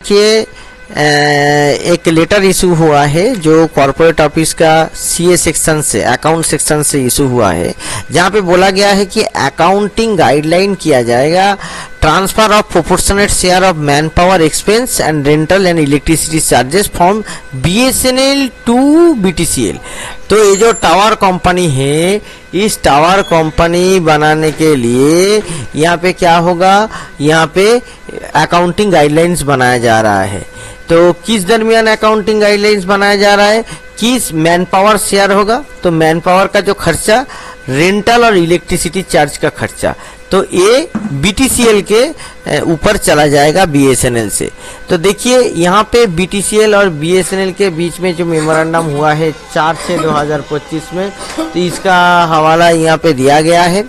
कि एक letter issue हुआ है जो कॉर्पोरेट ऑफिस का सीए सेक्शन से, अकाउंट सेक्शन से इशू हुआ है, जहां पे बोला गया है कि अकाउंटिंग गाइडलाइन किया जाएगा transfer of proportionate share of manpower expense and rental and electricity charges from BSNL to BTCL. तो ये जो टावर कंपनी है, इस टावर कंपनी बनाने के लिए यहाँ पे क्या होगा, यहाँ पे अकाउंटिंग गाइडलाइंस बनाया जा रहा है। तो किस दरमियान अकाउंटिंग गाइडलाइंस बनाया जा रहा है, किस मैन पावर शेयर होगा, तो मैन पावर का जो खर्चा, रेंटल और इलेक्ट्रिसिटी चार्ज का खर्चा, तो ये बीटीसीएल के ऊपर चला जाएगा बीएसएनएल से। तो देखिए यहाँ पे बीटीसीएल और बीएसएनएल के बीच में जो मेमोरेंडम हुआ है 4/6/2025 में, तो इसका हवाला यहाँ पे दिया गया है।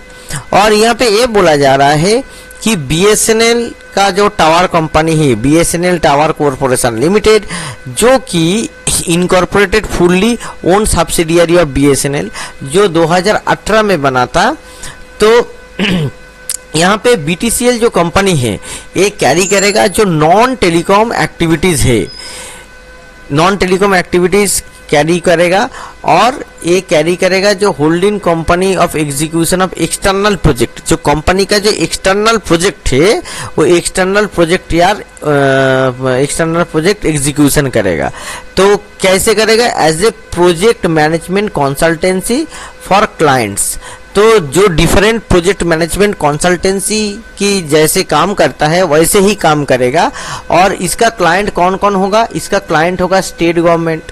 और यहाँ पे ये बोला जा रहा है कि बीएसएनएल का जो टावर कंपनी है, बीएसएनएल टावर कॉर्पोरेशन लिमिटेड, जो कि incorporated fully own subsidiary of BSNL, जो 2018 में बना था, तो यहाँ पे बीटीसीएल जो कंपनी है ये कैरी करेगा जो नॉन टेलीकॉम एक्टिविटीज है, नॉन टेलीकॉम एक्टिविटीज कैरी करेगा, और ये कैरी करेगा जो holding company of execution of external project, जो कंपनी का जो एक्सटर्नल प्रोजेक्ट है वो एक्सटर्नल प्रोजेक्ट एग्जीक्यूशन करेगा। तो कैसे करेगा, as a project management consultancy for clients. तो जो डिफरेंट प्रोजेक्ट मैनेजमेंट कंसल्टेंसी की जैसे काम करता है वैसे ही काम करेगा। और इसका क्लाइंट कौन कौन होगा, इसका क्लाइंट होगा state government,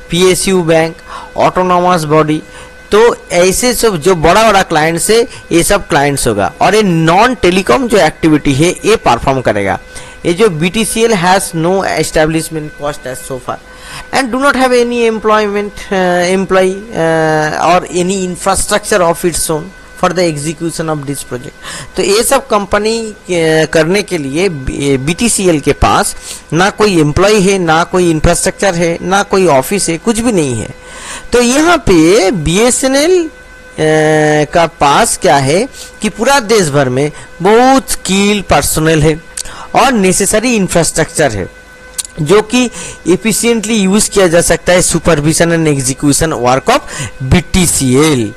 PSU bank, autonomous body. तो ऐसे सब जो बड़ा बड़ा क्लाइंट्स है ये सब क्लाइंट्स होगा। और ये नॉन टेलीकॉम जो एक्टिविटी है ये परफॉर्म करेगा। ये जो BTCL has no establishment cost as so far and do not have any employee or any infrastructure of its own for the execution of this project। तो ये सब कंपनी करने के लिए बीटीसीएल के पास ना कोई एम्प्लॉय है, ना कोई इंफ्रास्ट्रक्चर है, ना कोई ऑफिस है, कुछ भी नहीं है। तो यहाँ पे बीएसएनएल का पास क्या है कि पूरा देश भर में बहुत स्किल पर्सनल है और नेसेसरी इंफ्रास्ट्रक्चर है जो कि एफिशिएंटली यूज किया जा सकता है supervision and execution work of BTCL.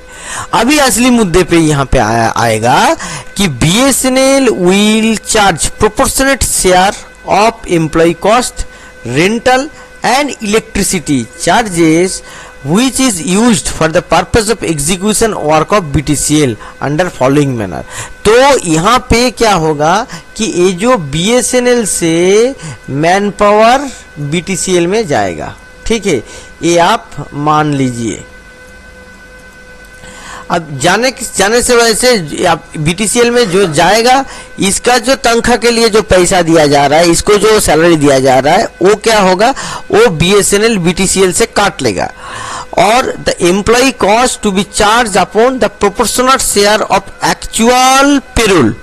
अभी असली मुद्दे पे यहाँ पे आएगा कि BSNL will charge proportionate share of employ cost, rental and electricity charges which is used for the purpose of execution work of BTCL under following manner। तो यहाँ पे क्या होगा कि ये जो BSNL से मैन पावर BTCL में जाएगा, ठीक है, ये आप मान लीजिए। अब जाने से वैसे आप बीटीसीएल में जो जाएगा, इसका जो तनख्वाह के लिए जो पैसा दिया जा रहा है, इसको जो सैलरी दिया जा रहा है, वो क्या होगा, वो बीएसएनएल बीटीसीएल से काट लेगा। और the employ cost to be charge upon the proportional share of actual payroll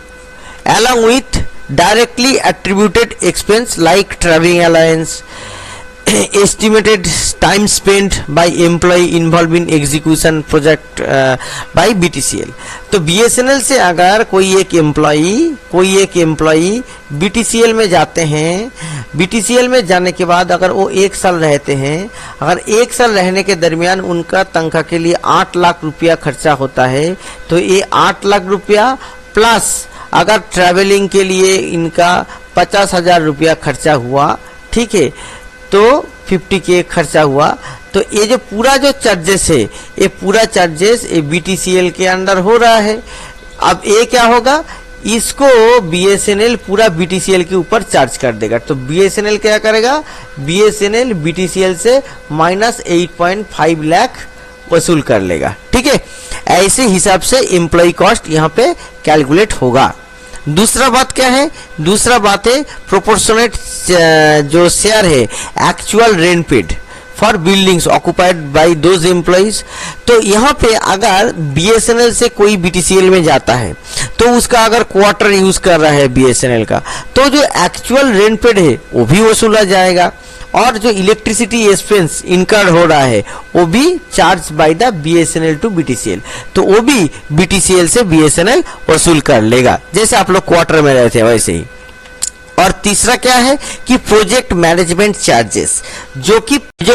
along with directly attributed expense like traveling allowance, estimated time spent by employee involved in execution project by BTCL। तो BSNL से अगर कोई एक employee BTCL में जाते हैं, BTCL में जाने के बाद अगर वो 1 साल रहते हैं, अगर 1 साल रहने के दरमियान उनका तनख्वाह के लिए 8 लाख रुपया खर्चा होता है, तो ये 8 लाख रुपया प्लस अगर ट्रैवलिंग के लिए इनका 50,000 रुपया खर्चा हुआ, ठीक है, तो 50K खर्चा हुआ, तो ये जो पूरा जो चार्जेस है, ये पूरा चार्जेस ये बीटीसीएल के अंडर हो रहा है। अब ये क्या होगा, इसको बीएसएनएल पूरा बीटीसीएल के ऊपर चार्ज कर देगा। तो बीएसएनएल क्या करेगा, बीएसएनएल बीटीसीएल से -8.5 लाख वसूल कर लेगा, ठीक है। ऐसे हिसाब से एम्प्लॉय कॉस्ट यहाँ पे कैलकुलेट होगा। दूसरा बात क्या है, दूसरा बात है प्रोपोर्शनेट जो शेयर है actual rent paid for buildings occupied by those employees. तो यहाँ पे अगर बीएसएनएल से कोई बीटीसीएल में जाता है तो उसका अगर क्वार्टर यूज कर रहा है बीएसएनएल का, तो जो एक्चुअल रेंट पेड है वो भी वसूला जाएगा, और जो इलेक्ट्रिसिटी एक्सपेंस इनकर्ड हो रहा है वो भी charge by the BSNL to BTCL, तो वो भी बीटीसीएल से बीएसएनएल वसूल कर लेगा, जैसे आप लोग क्वार्टर में रहते हैं वैसे ही। और तीसरा क्या है कि प्रोजेक्ट मैनेजमेंट चार्जेस, जो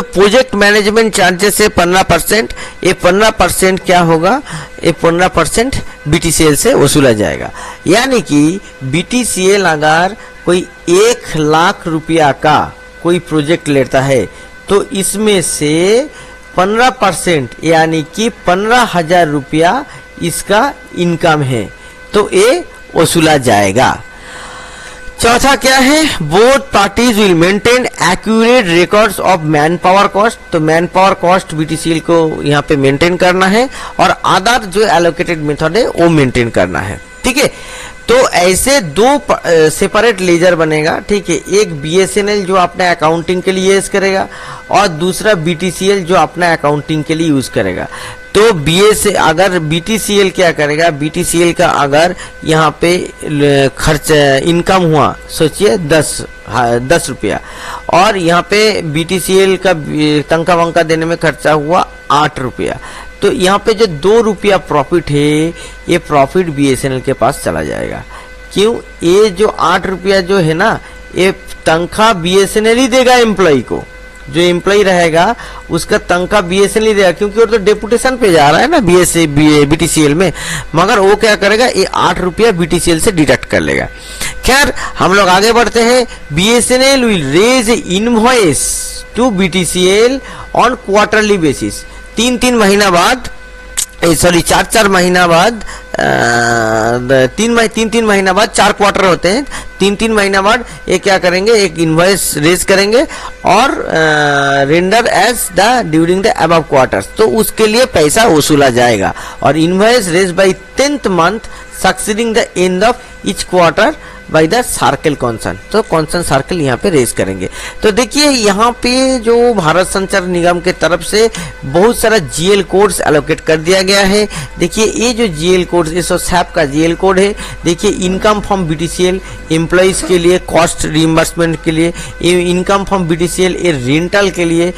प्रोजेक्ट मैनेजमेंट चार्जेस है 15%, ये 15% क्या होगा, ये 15% बीटीसीएल से वसूला जाएगा। यानी कि बीटीसीएल अगर कोई 1 लाख रुपया का कोई प्रोजेक्ट लेता है तो इसमें से 15% यानी कि 15,000 रुपया इसका इनकम है, तो ये वसूला जाएगा। चौथा क्या है, both parties will maintain accurate records of man power cost. तो मैन पावर कॉस्ट बीटीसीएल को यहाँ पे मेंटेन करना है और अदर जो एलोकेटेड मेथड है वो मेंटेन करना है। ठीक है, तो ऐसे दो सेपरेट लेजर बनेगा। ठीक है, एक बीएसएनएल जो अपने अकाउंटिंग के लिए यूज करेगा और दूसरा बीटीसीएल जो अपना अकाउंटिंग के लिए यूज करेगा। तो अगर बीटीसीएल क्या करेगा, बीटीसीएल का अगर यहाँ पे खर्च इनकम हुआ, सोचिए 10 रुपया, और यहाँ पे बीटीसीएल का तनख्वाह वंका देने में खर्चा हुआ 8 रुपया, तो यहाँ पे जो 2 रुपया प्रॉफिट है ये प्रॉफिट बीएसएनएल के पास चला जाएगा। क्यों, ये जो 8 रुपया जो है ना, ये तनख्वाह बीएसएनएल ही देगा एम्प्लॉय को, जो एम्प्लॉय रहेगा उसका तनख्वाह बीएसएनएल ही देगा, क्योंकि वो तो डेपुटेशन पे जा रहा है ना बीटीसीएल में, मगर वो क्या करेगा, ये 8 रुपया बीटीसीएल से डिडक्ट कर लेगा। खैर हम लोग आगे बढ़ते हैं। BSNL will raise invoice to BTCL on quarterly basis. 3 महीना बाद, सॉरी 4 महीना बाद, 3 महीना बाद 4 क्वार्टर होते हैं, 3 महीना बाद ये क्या करेंगे, एक इनवॉइस रेज करेंगे और render as the during the above quarters, तो उसके लिए पैसा वसूला जाएगा। और invoice raise by 10th month succeeding the end of each quarter by the circle concern, तो कॉन्सन सर्कल यहाँ पे रेज करेंगे। तो देखिए यहाँ पे जो भारत संचार निगम के तरफ से बहुत सारा जीएल कोड्स एलोकेट कर दिया गया है। देखिए ये जो जीएल कोड, ये सैप का जीएल कोड है। देखिए इनकम फ्रॉम बीटीसीएल एम्प्लॉइज के लिए, कॉस्ट रिइंबर्समेंट के लिए, ये इनकम फ्रॉम बीटीसीएल ये रेंटल के लिए,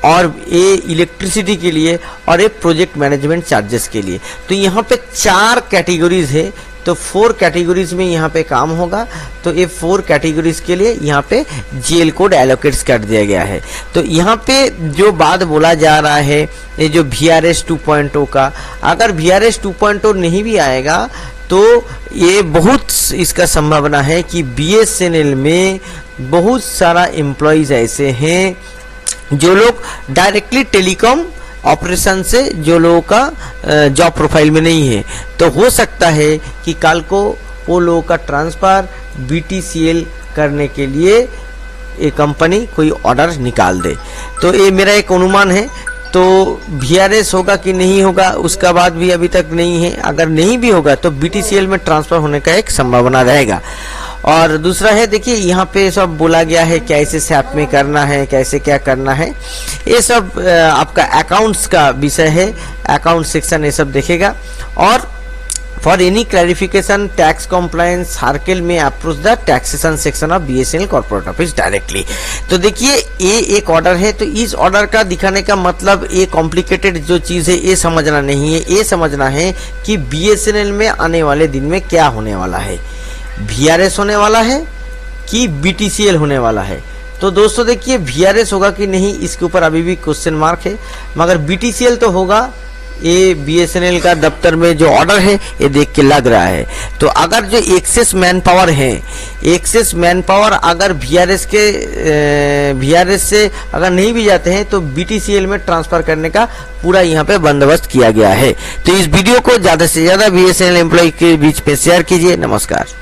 और ये इलेक्ट्रिसिटी के लिए, और ये प्रोजेक्ट मैनेजमेंट चार्जेस के लिए। तो यहाँ पे 4 कैटेगरीज है, तो 4 कैटेगरीज में यहाँ पे काम होगा। तो ये 4 कैटेगरीज के लिए यहाँ पे जीएल कोड एलोकेट्स कर दिया गया है। तो यहाँ पे जो बात बोला जा रहा है, ये जो VRS 2.0 का, अगर VRS 2.0 नहीं भी आएगा तो ये बहुत इसका संभावना है कि बीएसएनएल में बहुत सारा एम्प्लॉइज ऐसे हैं जो लोग डायरेक्टली टेलीकॉम ऑपरेशन से, जो लोगों का जॉब प्रोफाइल में नहीं है, तो हो सकता है कि कल को वो लोगों का ट्रांसफर बीटीसीएल करने के लिए ये कंपनी कोई ऑर्डर निकाल दे। तो ये मेरा एक अनुमान है। तो VRS होगा कि नहीं होगा उसका बात भी अभी तक नहीं है। अगर नहीं भी होगा तो बीटीसीएल में ट्रांसफर होने का एक संभावना रहेगा। और दूसरा है, देखिए यहाँ पे सब बोला गया है कैसे सैप में करना है, कैसे क्या करना है, ये सब आपका अकाउंट्स का विषय है, अकाउंट सेक्शन ये सब देखेगा। और for any clarification tax compliance circle में approach the taxation section of BSNL corporate office directly. तो देखिए ये एक ऑर्डर है, तो इस ऑर्डर का दिखाने का मतलब ये कॉम्प्लिकेटेड जो चीज़ है ये समझना नहीं है, ये समझना है कि बीएसएनएल में आने वाले दिन में क्या होने वाला है, VRS होने वाला है कि बीटीसीएल होने वाला है। तो दोस्तों देखिए VRS होगा कि नहीं इसके ऊपर अभी भी क्वेश्चन मार्क है, मगर बीटीसीएल तो होगा। ये बीएसएनएल का दफ्तर में जो ऑर्डर है ये देख के लग रहा है। तो अगर जो एक्सेस मैन पावर है, एक्सेस मैन पावर अगर VRS से अगर नहीं भी जाते हैं तो बीटीसीएल में ट्रांसफर करने का पूरा यहाँ पे बंदोबस्त किया गया है। तो इस वीडियो को ज़्यादा से ज़्यादा बीएसएनएल एम्प्लॉय के बीच में शेयर कीजिए। नमस्कार।